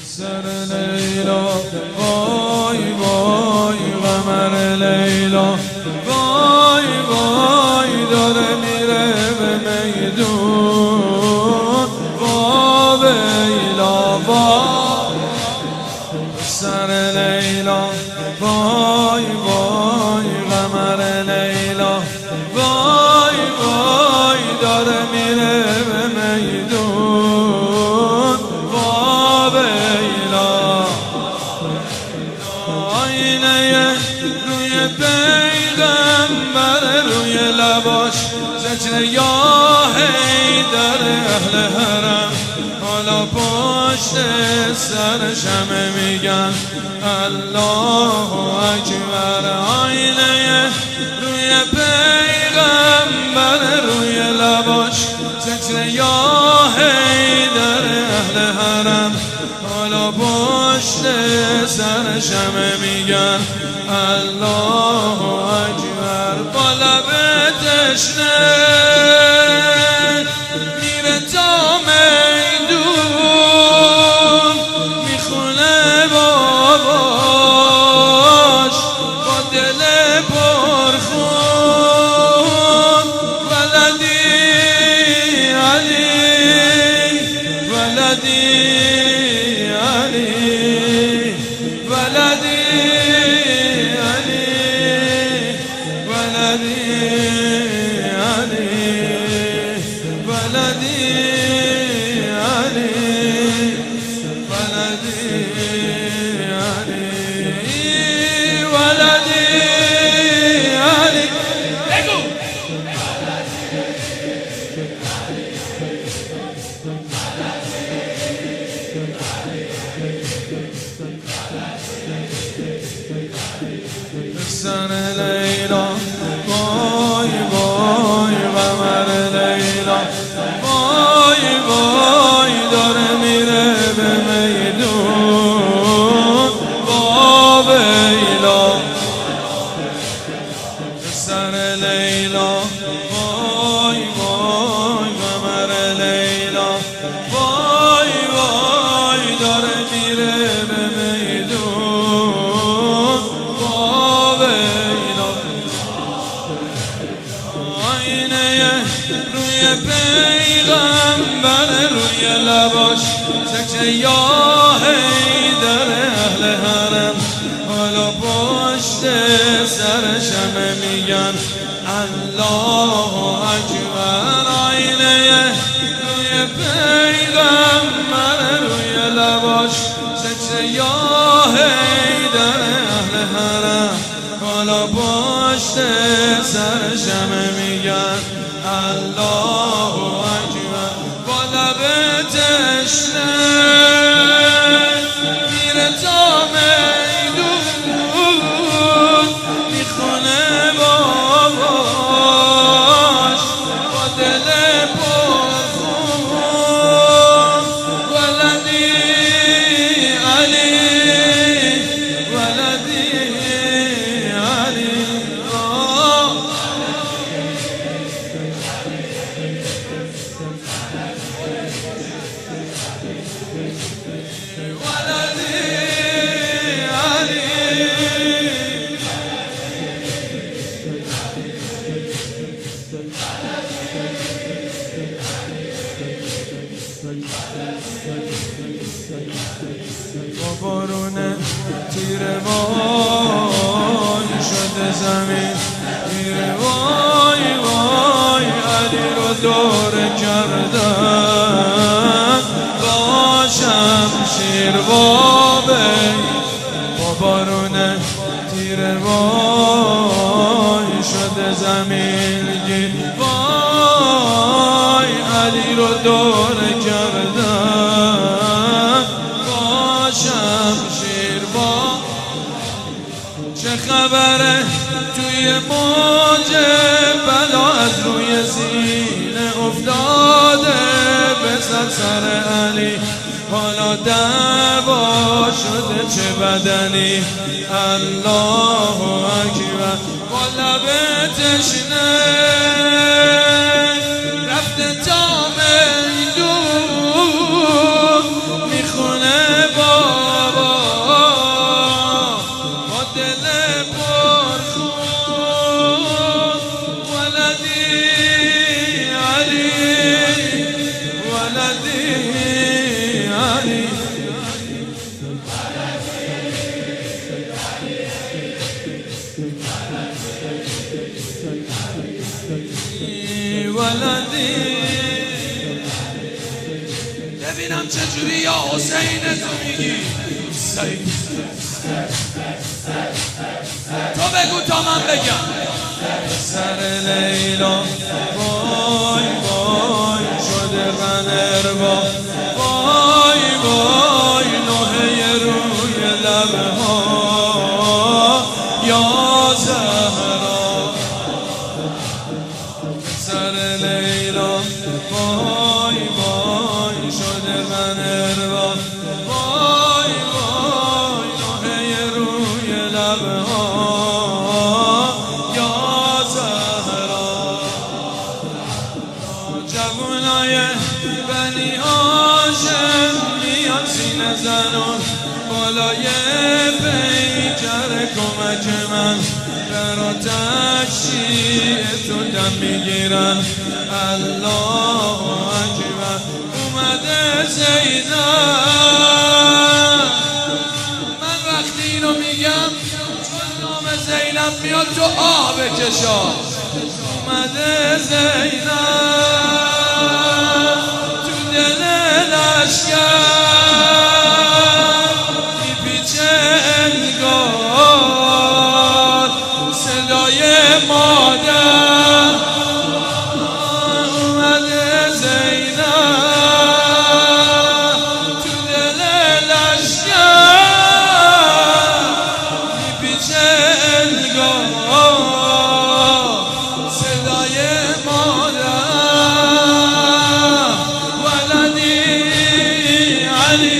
سر لیلا وای وای قمر لیلا وای وای داره میره به میدون وا ویلا وای سر لیلا وای وای قمر لیلا وای وای داره میره به میدون وا ویلا آینه روی پیغمبر روی لباش زجر یا حیدر اهل حرم حالا پشت سر شمه میگن الله اکبر آینه روی پیغمبر روی لباش زجر یا حیدر اهل حرم حالا پشت سر شمه میگن الله اکبر با لب تشنه میره تا میدون میخونه باباش با دل پرخون ولدی علی ولدی علی ولدی علی ولدی علی ولدی علی ولدی علی ولدی علی بگو سر لیلا وای وای قمر لیلا وای وای داره میره به میدون وا ویلا سر لیلا وای وای قمر لیلا وای وای داره میره به میدون وا ویلا آینه روی پیغمبر روی لباش زجر یا حیدر اهل حرم حالا پشت سر شمه میگن الله اکبر آینه روی پیغمبر روی لباش زجر یا حیدر اهل حرم حالا پشت سر شمه میگن الله اکبر با لب تشنه میره تا میدون میخونه باباش با دل پرخون ولدی علی ولدی علی با بارون تیره وای شده زمین تیره وای وای علی رو دور کردن با شمشیر بابه با بارون تیره وای شده زمین وای علی رو دور کردن با شمشیر با چه خبره توی موج بلا از روی سینه افتاده بزد سر علی حالا دعوا شده چه بدنی الله اکبر با لب تشنه رفته تا میدون میخونه با چجوری یا حسین تو میگی سید؟ تو بگو تا من بگم. سر لیلا وای وای شده قنربا، وای وای نوحه روی لبها یا زهرا. سر لیلا وای وای شده قنربا، وای وای نوحه روی لبها یا زهرا. جوونای بنی هاشم میان سینه زنون بالای پیکر کمک من، در آتش شیعه تو دم میگیرن. الله اکبر اومده زینب. من وقتی اینو میگم چون نام زینب میاد تو آه بکشا. اومده زینب تو دل لشکر میپیچه انگار صدای مادر. اومده زینب تو دل لشکر میپیچه انگار صدای مادر. ولدی علی